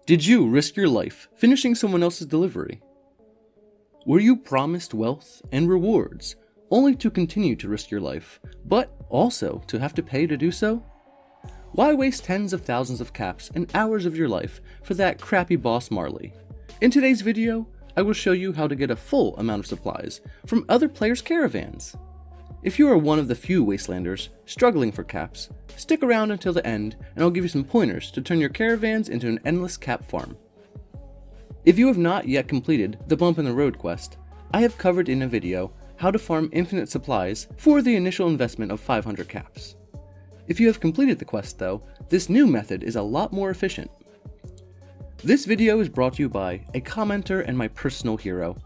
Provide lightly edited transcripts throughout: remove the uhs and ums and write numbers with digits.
Did you risk your life finishing someone else's delivery? Were you promised wealth and rewards only to continue to risk your life, but also to have to pay to do so? Why waste tens of thousands of caps and hours of your life for that crappy boss Marley? In today's video, I will show you how to get a full amount of supplies from other players' caravans. If you are one of the few Wastelanders struggling for caps, stick around until the end and I'll give you some pointers to turn your caravans into an endless cap farm. If you have not yet completed the Bump in the Road quest, I have covered in a video how to farm infinite supplies for the initial investment of 500 caps. If you have completed the quest though, this new method is a lot more efficient. This video is brought to you by a commenter and my personal hero.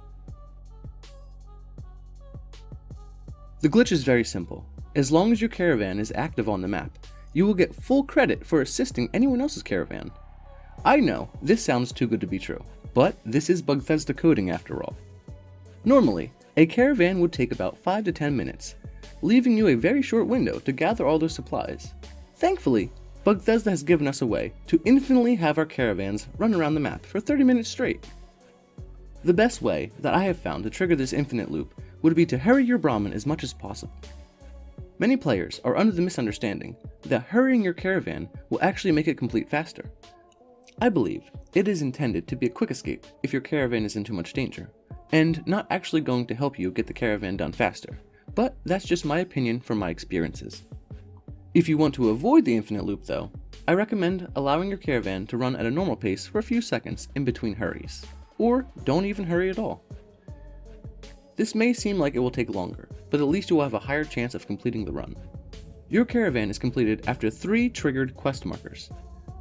The glitch is very simple. As long as your caravan is active on the map, you will get full credit for assisting anyone else's caravan. I know, this sounds too good to be true, but this is Bethesda coding after all. Normally, a caravan would take about 5 to 10 minutes, leaving you a very short window to gather all those supplies. Thankfully, Bethesda has given us a way to infinitely have our caravans run around the map for 30 minutes straight. The best way that I have found to trigger this infinite loop would be to hurry your Brahmin as much as possible. Many players are under the misunderstanding that hurrying your caravan will actually make it complete faster. I believe it is intended to be a quick escape if your caravan is in too much danger, and not actually going to help you get the caravan done faster, but that's just my opinion from my experiences. If you want to avoid the infinite loop though, I recommend allowing your caravan to run at a normal pace for a few seconds in between hurries, or don't even hurry at all. This may seem like it will take longer, but at least you will have a higher chance of completing the run. Your caravan is completed after 3 triggered quest markers.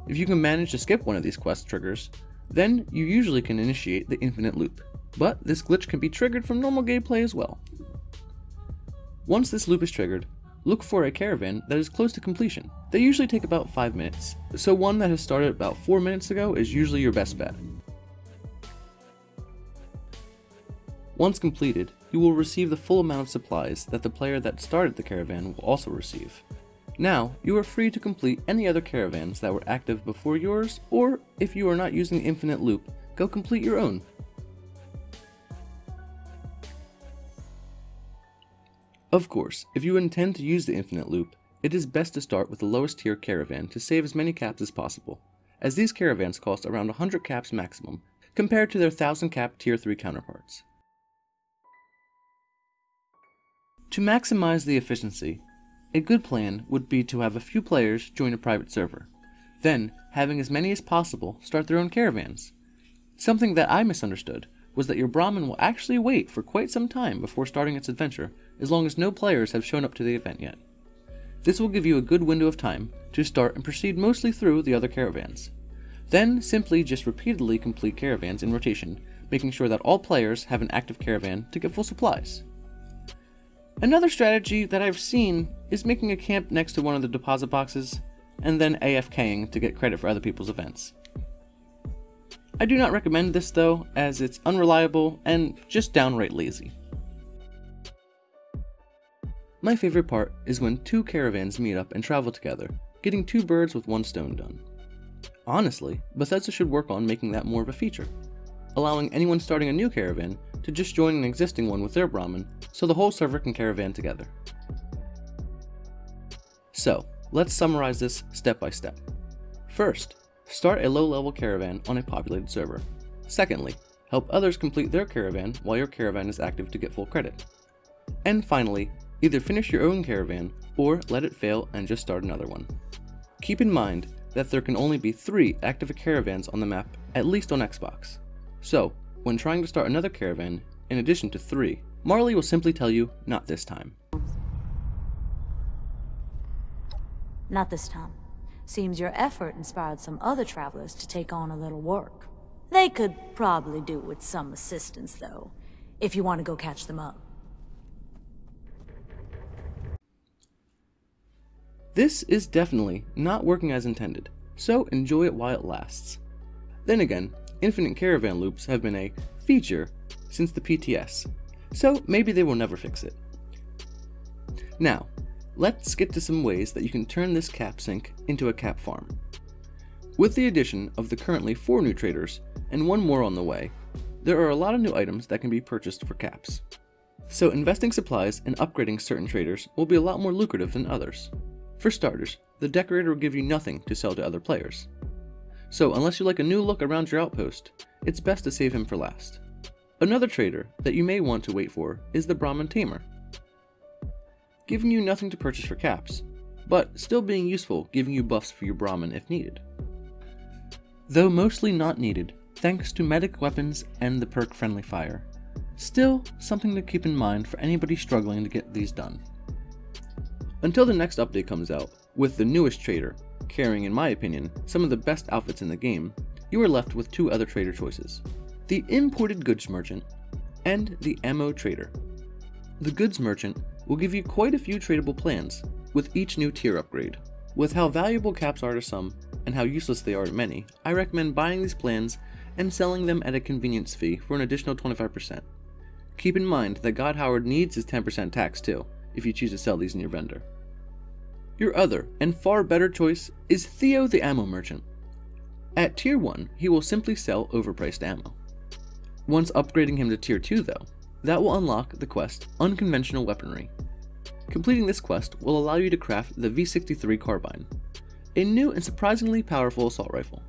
If you can manage to skip one of these quest triggers, then you usually can initiate the infinite loop, but this glitch can be triggered from normal gameplay as well. Once this loop is triggered, look for a caravan that is close to completion. They usually take about 5 minutes, so one that has started about 4 minutes ago is usually your best bet. Once completed, you will receive the full amount of supplies that the player that started the caravan will also receive. Now, you are free to complete any other caravans that were active before yours, or if you are not using the infinite loop, go complete your own. Of course, if you intend to use the infinite loop, it is best to start with the lowest tier caravan to save as many caps as possible, as these caravans cost around 100 caps maximum, compared to their 1000 cap tier 3 counterparts. To maximize the efficiency, a good plan would be to have a few players join a private server, then having as many as possible start their own caravans. Something that I misunderstood was that your Brahmin will actually wait for quite some time before starting its adventure, as long as no players have shown up to the event yet. This will give you a good window of time to start and proceed mostly through the other caravans. Then simply just repeatedly complete caravans in rotation, making sure that all players have an active caravan to get full supplies. Another strategy that I've seen is making a camp next to one of the deposit boxes, and then AFKing to get credit for other people's events. I do not recommend this though, as it's unreliable and just downright lazy. My favorite part is when 2 caravans meet up and travel together, getting 2 birds with 1 stone done. Honestly, Bethesda should work on making that more of a feature, allowing anyone starting a new caravan to just join an existing one with their Brahmin, so the whole server can caravan together. So, let's summarize this step by step. First, start a low-level caravan on a populated server. Secondly, help others complete their caravan while your caravan is active to get full credit. And finally, either finish your own caravan or let it fail and just start another one. Keep in mind that there can only be 3 active caravans on the map, at least on Xbox. So, when trying to start another caravan, in addition to 3, Marley will simply tell you, not this time. Not this time. Seems your effort inspired some other travelers to take on a little work. They could probably do with some assistance though, if you want to go catch them up. This is definitely not working as intended, so enjoy it while it lasts. Then again, infinite caravan loops have been a feature since the PTS, so maybe they will never fix it. Now, let's get to some ways that you can turn this cap sink into a cap farm. With the addition of the currently 4 new traders, and 1 more on the way, there are a lot of new items that can be purchased for caps. So investing supplies and upgrading certain traders will be a lot more lucrative than others. For starters, the decorator will give you nothing to sell to other players. So unless you like a new look around your outpost, it's best to save him for last. Another trader that you may want to wait for is the Brahmin Tamer, giving you nothing to purchase for caps, but still being useful, giving you buffs for your Brahmin if needed. Though mostly not needed, thanks to medic weapons and the perk friendly fire, still something to keep in mind for anybody struggling to get these done. Until the next update comes out, with the newest trader, carrying in my opinion some of the best outfits in the game, you are left with 2 other trader choices: the Imported Goods Merchant and the Ammo Trader. The Goods Merchant will give you quite a few tradable plans with each new tier upgrade. With how valuable caps are to some and how useless they are to many, I recommend buying these plans and selling them at a convenience fee for an additional 25%. Keep in mind that God Howard needs his 10% tax too, if you choose to sell these in your vendor. Your other, and far better choice, is Theo the Ammo Merchant. At tier 1, he will simply sell overpriced ammo. Once upgrading him to tier 2 though, that will unlock the quest Unconventional Weaponry. Completing this quest will allow you to craft the V63 Carbine, a new and surprisingly powerful assault rifle.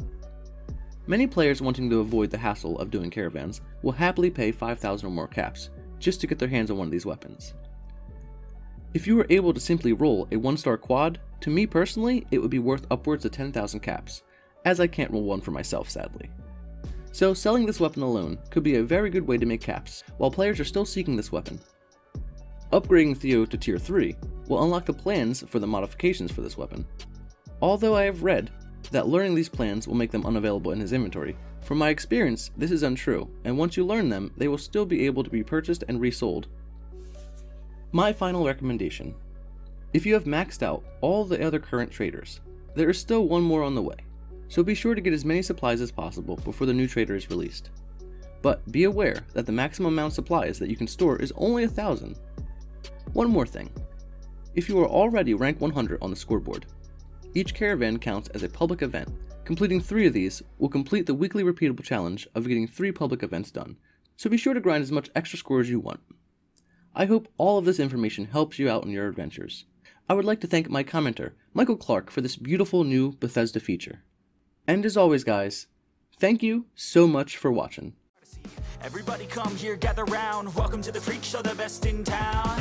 Many players wanting to avoid the hassle of doing caravans will happily pay 5,000 or more caps just to get their hands on one of these weapons. If you were able to simply roll a 1-star quad, to me personally it would be worth upwards of 10,000 caps, as I can't roll one for myself sadly. So selling this weapon alone could be a very good way to make caps while players are still seeking this weapon. Upgrading Theo to tier 3 will unlock the plans for the modifications for this weapon. Although I have read that learning these plans will make them unavailable in his inventory, from my experience this is untrue, and once you learn them they will still be able to be purchased and resold. My final recommendation: if you have maxed out all the other current traders, there is still 1 more on the way, so be sure to get as many supplies as possible before the new trader is released. But be aware that the maximum amount of supplies that you can store is only 1,000. One more thing: if you are already rank 100 on the scoreboard, each caravan counts as a public event. Completing 3 of these will complete the weekly repeatable challenge of getting 3 public events done, so be sure to grind as much extra score as you want. I hope all of this information helps you out in your adventures. I would like to thank my commenter, Michael Clark, for this beautiful new Bethesda feature. And as always guys, thank you so much for watching. Everybody come here, gather round. Welcome to the freak show, the best in town.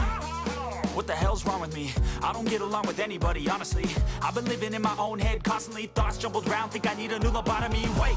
What the hell's wrong with me? I don't get along with anybody, honestly. I've been living in my own head constantly. Thoughts jumbled round, think I need a new lobotomy. Wait!